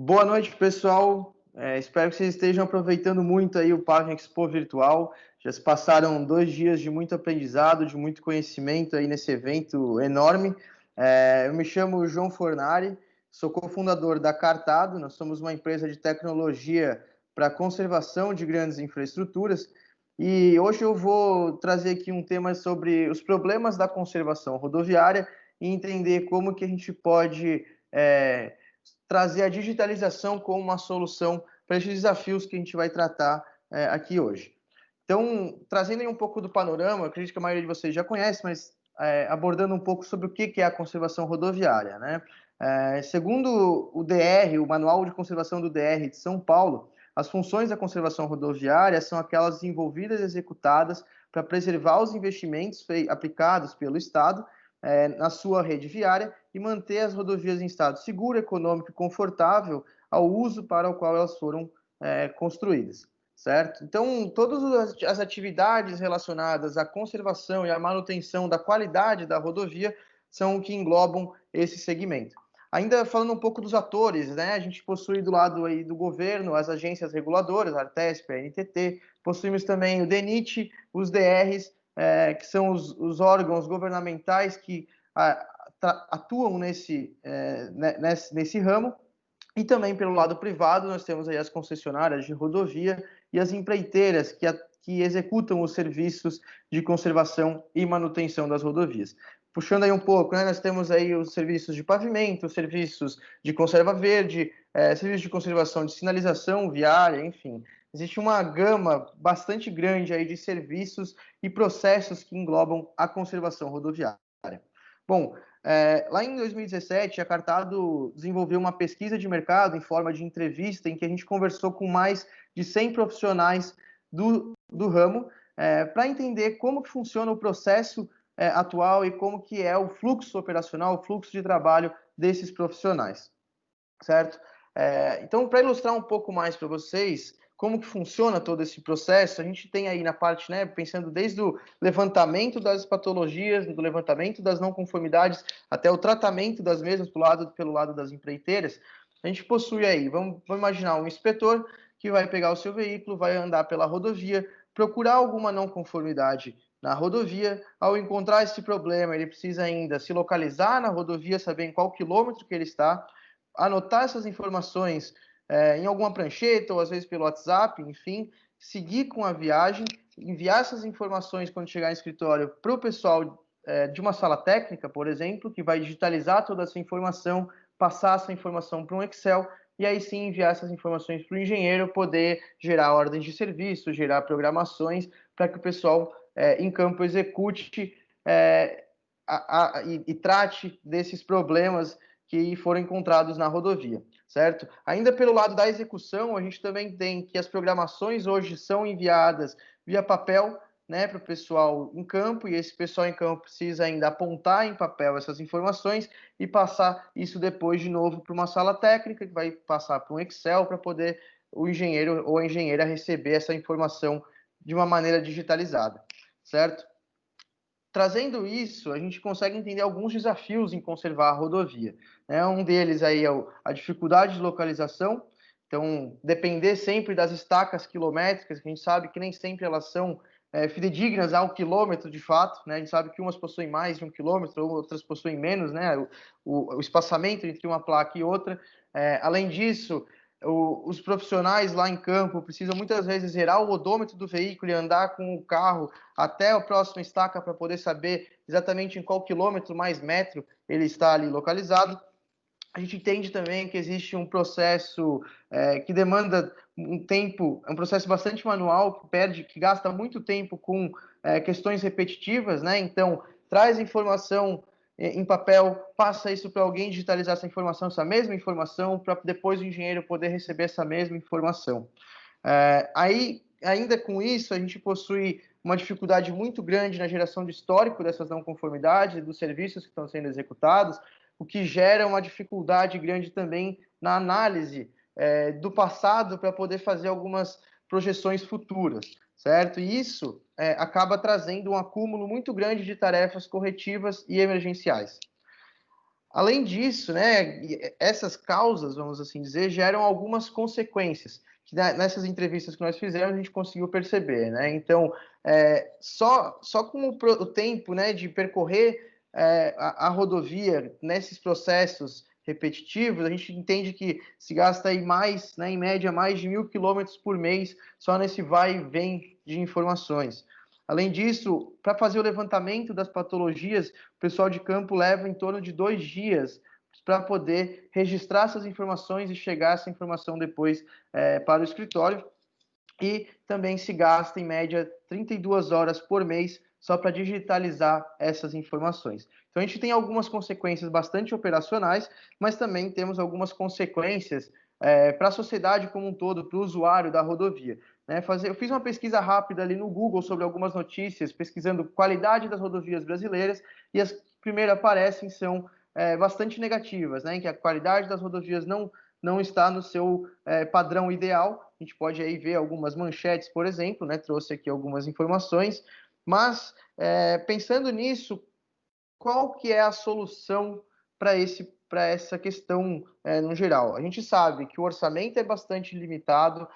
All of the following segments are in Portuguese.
Boa noite, pessoal. Espero que vocês estejam aproveitando muito aí o Pavin Expo virtual. Já se passaram 2 dias de muito aprendizado, de muito conhecimento aí nesse evento enorme. Eu me chamo João Fornari, sou cofundador da Cartado. Nós somos uma empresa de tecnologia para conservação de grandes infraestruturas. E hoje eu vou trazer aqui um tema sobre os problemas da conservação rodoviária e entender como que a gente pode trazer a digitalização como uma solução para esses desafios que a gente vai tratar aqui hoje. Então, trazendo aí um pouco do panorama, eu acredito que a maioria de vocês já conhece, mas abordando um pouco sobre o que é a conservação rodoviária, né? Segundo o DR, o Manual de Conservação do DR de São Paulo, as funções da conservação rodoviária são aquelas desenvolvidas e executadas para preservar os investimentos aplicados pelo Estado na sua rede viária e manter as rodovias em estado seguro, econômico e confortável ao uso para o qual elas foram construídas, certo? Então, todas as atividades relacionadas à conservação e à manutenção da qualidade da rodovia são o que englobam esse segmento. Ainda falando um pouco dos atores, né? A gente possui do lado aí do governo as agências reguladoras, a Artesp, a NTT, possuímos também o DENIT, os DRs, que são os órgãos governamentais que atuam nesse ramo, e também pelo lado privado nós temos aí as concessionárias de rodovia e as empreiteiras que executam os serviços de conservação e manutenção das rodovias. Puxando aí um pouco, né, nós temos aí os serviços de pavimento, os serviços de conserva verde, serviços de conservação de sinalização viária, enfim. Existe uma gama bastante grande aí de serviços e processos que englobam a conservação rodoviária. Bom, lá em 2017, a Cartado desenvolveu uma pesquisa de mercado em forma de entrevista em que a gente conversou com mais de 100 profissionais do ramo para entender como que funciona o processo atual e como que é o fluxo operacional, o fluxo de trabalho desses profissionais, certo? Então, para ilustrar um pouco mais para vocês como que funciona todo esse processo, a gente tem aí na parte, né, pensando desde o levantamento das patologias, do levantamento das não conformidades, até o tratamento das mesmas pelo lado das empreiteiras, a gente possui aí, vamos imaginar um inspetor que vai pegar o seu veículo, vai andar pela rodovia, procurar alguma não conformidade na rodovia. Ao encontrar esse problema, ele precisa ainda se localizar na rodovia, saber em qual quilômetro que ele está, anotar essas informações em alguma prancheta ou às vezes pelo WhatsApp, enfim, seguir com a viagem, enviar essas informações quando chegar no escritório para o pessoal de uma sala técnica, por exemplo, que vai digitalizar toda essa informação, passar essa informação para um Excel e aí sim enviar essas informações para o engenheiro poder gerar ordens de serviço, gerar programações para que o pessoal em campo execute e trate desses problemas que foram encontrados na rodovia, certo? Ainda pelo lado da execução, a gente também tem que as programações hoje são enviadas via papel, né, para o pessoal em campo, e esse pessoal em campo precisa ainda apontar em papel essas informações e passar isso depois de novo para uma sala técnica, que vai passar para um Excel para poder o engenheiro ou a engenheira receber essa informação de uma maneira digitalizada, certo? Trazendo isso, a gente consegue entender alguns desafios em conservar a rodovia. Um deles aí é a dificuldade de localização, então depender sempre das estacas quilométricas, que a gente sabe que nem sempre elas são fidedignas ao quilômetro de fato, né? A gente sabe que umas possuem mais de 1 quilômetro, outras possuem menos, né? O espaçamento entre uma placa e outra. Além disso, os profissionais lá em campo precisam muitas vezes zerar o odômetro do veículo e andar com o carro até a próxima estaca para poder saber exatamente em qual quilômetro mais metro ele está ali localizado. A gente entende também que existe um processo que demanda um tempo, é um processo bastante manual, que gasta muito tempo com questões repetitivas, né? Então, traz informação em papel, passa isso para alguém digitalizar essa mesma informação, para depois o engenheiro poder receber essa mesma informação. Aí, ainda com isso, a gente possui uma dificuldade muito grande na geração de histórico dessas não conformidades e dos serviços que estão sendo executados, o que gera uma dificuldade grande também na análise do passado para poder fazer algumas projeções futuras, certo? E isso acaba trazendo um acúmulo muito grande de tarefas corretivas e emergenciais. Além disso, né, essas causas, vamos assim dizer, geram algumas consequências, que nessas entrevistas que nós fizemos a gente conseguiu perceber, né? Então, só com o tempo, né, de percorrer a rodovia nesses processos repetitivos, a gente entende que se gasta aí mais, né, em média, mais de 1.000 quilômetros por mês só nesse vai e vem de informações. Além disso, para fazer o levantamento das patologias, o pessoal de campo leva em torno de 2 dias para poder registrar essas informações e chegar essa informação depois para o escritório. E também se gasta, em média, 32 horas por mês só para digitalizar essas informações. Então, a gente tem algumas consequências bastante operacionais, mas também temos algumas consequências para a sociedade como um todo, para o usuário da rodovia. Né? Eu fiz uma pesquisa rápida ali no Google sobre algumas notícias, pesquisando qualidade das rodovias brasileiras, e as que primeiro aparecem são bastante negativas, né? Em que a qualidade das rodovias não está no seu padrão ideal. A gente pode aí ver algumas manchetes, por exemplo, né? Trouxe aqui algumas informações, mas pensando nisso, qual que é a solução para essa questão no geral? A gente sabe que o orçamento é bastante limitado,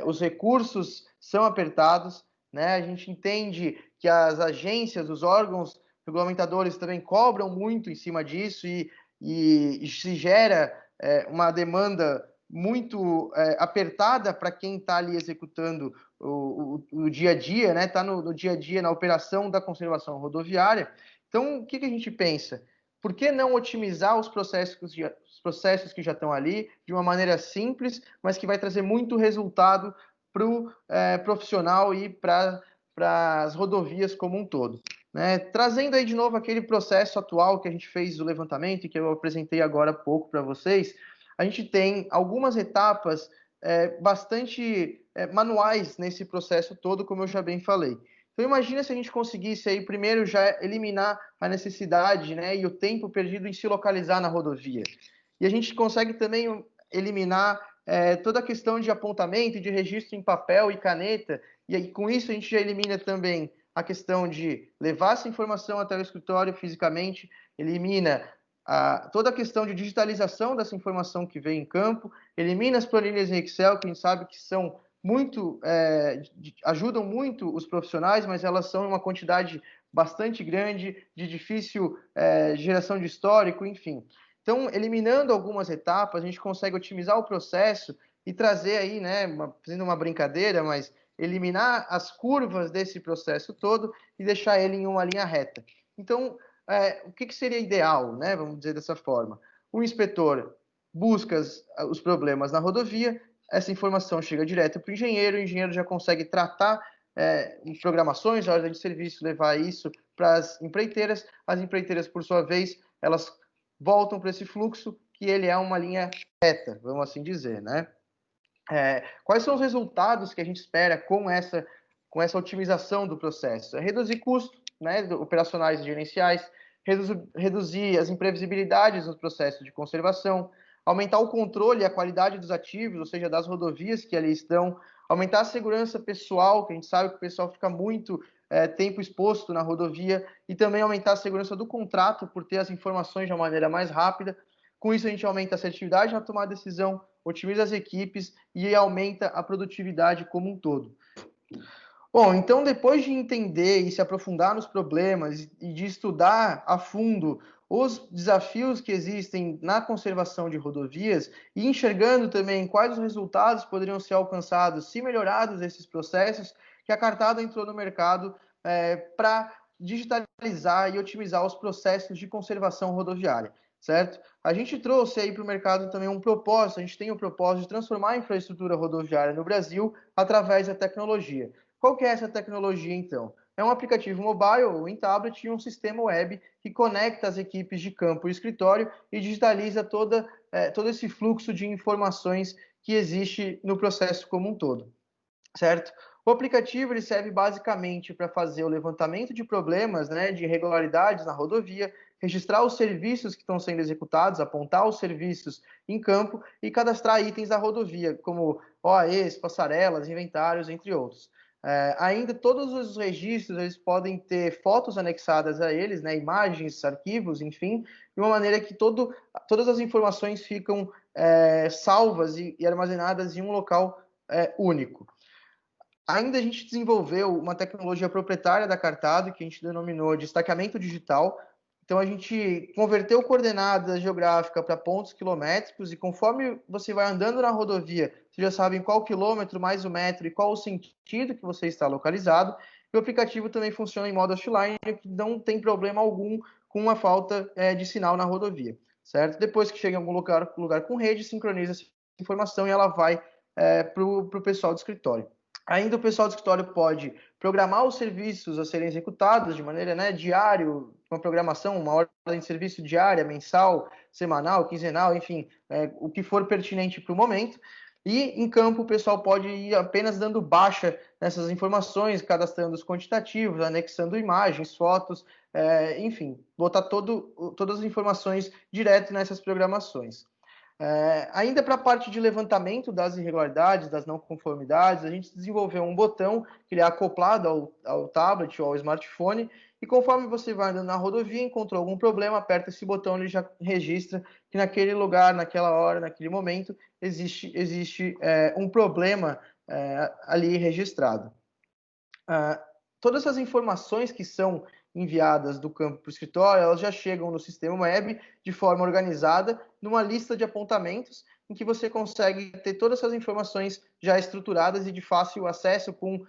os recursos são apertados, né? A gente entende que as agências, os órgãos regulamentadores também cobram muito em cima disso e se gera uma demanda muito apertada para quem está ali executando o dia a dia, né? Está no dia a dia na operação da conservação rodoviária. Então, o que a gente pensa? Por que não otimizar os processos que já estão ali de uma maneira simples, mas que vai trazer muito resultado para o profissional e para as rodovias como um todo? Né? Trazendo aí de novo aquele processo atual que a gente fez do levantamento e que eu apresentei agora há pouco para vocês, a gente tem algumas etapas bastante manuais nesse processo todo, como eu já bem falei. Então imagina se a gente conseguisse aí primeiro já eliminar a necessidade, né, e o tempo perdido em se localizar na rodovia. E a gente consegue também eliminar toda a questão de apontamento e de registro em papel e caneta, e aí, com isso a gente já elimina também a questão de levar essa informação até o escritório fisicamente, elimina toda a questão de digitalização dessa informação que vem em campo, elimina as planilhas em Excel, que a gente sabe que são ajudam muito os profissionais, mas elas são em uma quantidade bastante grande, de difícil geração de histórico, enfim. Então, eliminando algumas etapas, a gente consegue otimizar o processo e trazer aí, né, fazendo uma brincadeira, mas eliminar as curvas desse processo todo e deixar ele em uma linha reta. Então, o que seria ideal, né, vamos dizer dessa forma? O inspetor busca os problemas na rodovia, essa informação chega direto para o engenheiro já consegue tratar em programações, a ordem de serviço, levar isso para as empreiteiras, por sua vez, elas voltam para esse fluxo, que ele é uma linha reta, vamos assim dizer, né? Quais são os resultados que a gente espera com essa otimização do processo? É reduzir custos, né, operacionais e gerenciais, reduzir as imprevisibilidades nos processos de conservação, aumentar o controle e a qualidade dos ativos, ou seja, das rodovias que ali estão, aumentar a segurança pessoal, que a gente sabe que o pessoal fica muito tempo exposto na rodovia, e também aumentar a segurança do contrato por ter as informações de uma maneira mais rápida. Com isso, a gente aumenta a assertividade na tomada de decisão, otimiza as equipes e aumenta a produtividade como um todo. Bom, então depois de entender e se aprofundar nos problemas e de estudar a fundo os desafios que existem na conservação de rodovias e enxergando também quais os resultados poderiam ser alcançados se melhorados esses processos, que a Cartada entrou no mercado para digitalizar e otimizar os processos de conservação rodoviária, certo? A gente trouxe aí para o mercado também um propósito, a gente tem o propósito de transformar a infraestrutura rodoviária no Brasil através da tecnologia. Qual que é essa tecnologia, então? É um aplicativo mobile ou em tablet e um sistema web que conecta as equipes de campo e escritório e digitaliza todo esse fluxo de informações que existe no processo como um todo, certo? O aplicativo ele serve basicamente para fazer o levantamento de problemas, né, de irregularidades na rodovia, registrar os serviços que estão sendo executados, apontar os serviços em campo e cadastrar itens da rodovia, como OAEs, passarelas, inventários, entre outros. Ainda todos os registros eles podem ter fotos anexadas a eles, né, imagens, arquivos, enfim, de uma maneira que todas as informações ficam salvas e armazenadas em um local único. Ainda a gente desenvolveu uma tecnologia proprietária da Cartado, que a gente denominou de destacamento digital. Então, a gente converteu coordenadas geográficas para pontos quilométricos e conforme você vai andando na rodovia, você já sabe em qual quilômetro, mais o metro e qual o sentido que você está localizado. E o aplicativo também funciona em modo offline, que não tem problema algum com a falta de sinal na rodovia, certo? Depois que chega em algum lugar com rede, sincroniza essa informação e ela vai para o pessoal do escritório. Ainda o pessoal do escritório pode programar os serviços a serem executados de maneira diário, uma programação, uma ordem de serviço diária, mensal, semanal, quinzenal, enfim, o que for pertinente para o momento. E em campo o pessoal pode ir apenas dando baixa nessas informações, cadastrando os quantitativos, anexando imagens, fotos, enfim, botar todas as informações direto nessas programações. Ainda para a parte de levantamento das irregularidades, das não conformidades, a gente desenvolveu um botão que ele é acoplado ao tablet ou ao smartphone e conforme você vai andando na rodovia, encontrou algum problema, aperta esse botão, ele já registra que naquele lugar, naquela hora, naquele momento, existe um problema ali registrado. Todas essas informações que são enviadas do campo para o escritório, elas já chegam no sistema web de forma organizada, numa lista de apontamentos, em que você consegue ter todas essas informações já estruturadas e de fácil acesso, com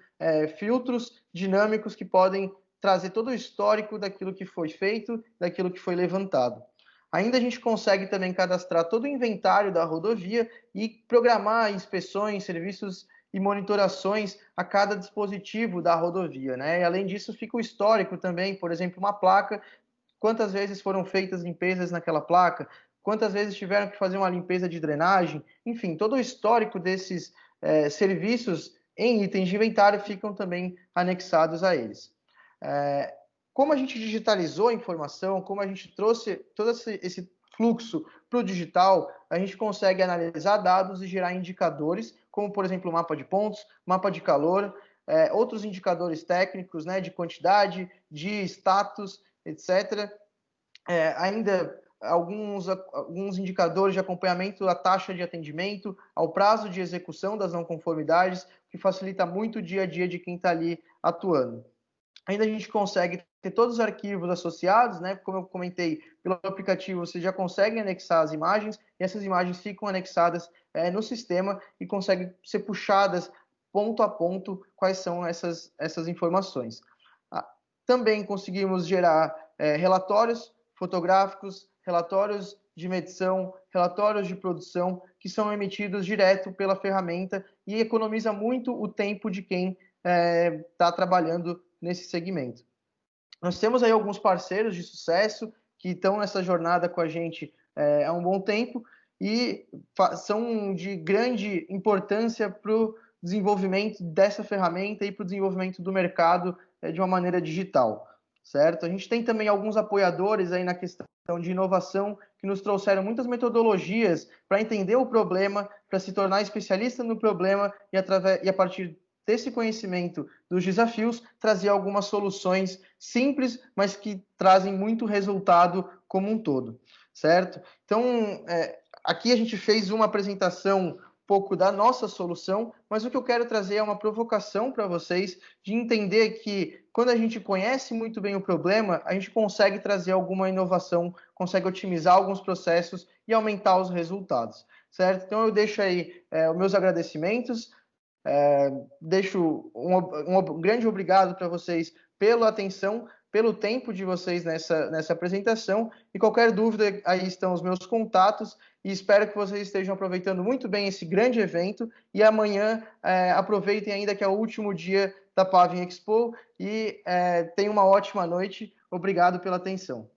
filtros dinâmicos que podem trazer todo o histórico daquilo que foi feito, daquilo que foi levantado. Ainda a gente consegue também cadastrar todo o inventário da rodovia e programar inspeções, serviços e monitorações a cada dispositivo da rodovia, né? E além disso, fica o histórico também, por exemplo, uma placa, quantas vezes foram feitas limpezas naquela placa, quantas vezes tiveram que fazer uma limpeza de drenagem, enfim, todo o histórico desses serviços em itens de inventário ficam também anexados a eles. Como a gente digitalizou a informação, como a gente trouxe todo esse fluxo para o digital, a gente consegue analisar dados e gerar indicadores, como, por exemplo, mapa de pontos, mapa de calor, outros indicadores técnicos, né, de quantidade, de status, etc. Ainda alguns indicadores de acompanhamento da taxa de atendimento, ao prazo de execução das não conformidades, que facilita muito o dia a dia de quem está ali atuando. Ainda a gente consegue ter todos os arquivos associados, né? Como eu comentei, pelo aplicativo você já consegue anexar as imagens e essas imagens ficam anexadas no sistema e conseguem ser puxadas ponto a ponto quais são essas informações. Também conseguimos gerar relatórios fotográficos, relatórios de medição, relatórios de produção que são emitidos direto pela ferramenta e economiza muito o tempo de quem está trabalhando nesse segmento. Nós temos aí alguns parceiros de sucesso que estão nessa jornada com a gente há um bom tempo e são de grande importância para o desenvolvimento dessa ferramenta e para o desenvolvimento do mercado de uma maneira digital, certo? A gente tem também alguns apoiadores aí na questão de inovação que nos trouxeram muitas metodologias para entender o problema, para se tornar especialista no problema e a partir desse conhecimento dos desafios, trazer algumas soluções simples, mas que trazem muito resultado como um todo, certo? Então, aqui a gente fez uma apresentação um pouco da nossa solução, mas o que eu quero trazer é uma provocação para vocês de entender que quando a gente conhece muito bem o problema, a gente consegue trazer alguma inovação, consegue otimizar alguns processos e aumentar os resultados, certo? Então eu deixo aí os meus agradecimentos, deixo um grande obrigado para vocês pela atenção, pelo tempo de vocês nessa apresentação e qualquer dúvida, aí estão os meus contatos e espero que vocês estejam aproveitando muito bem esse grande evento e amanhã aproveitem ainda que é o último dia da Pavin Expo e tenham uma ótima noite. Obrigado pela atenção.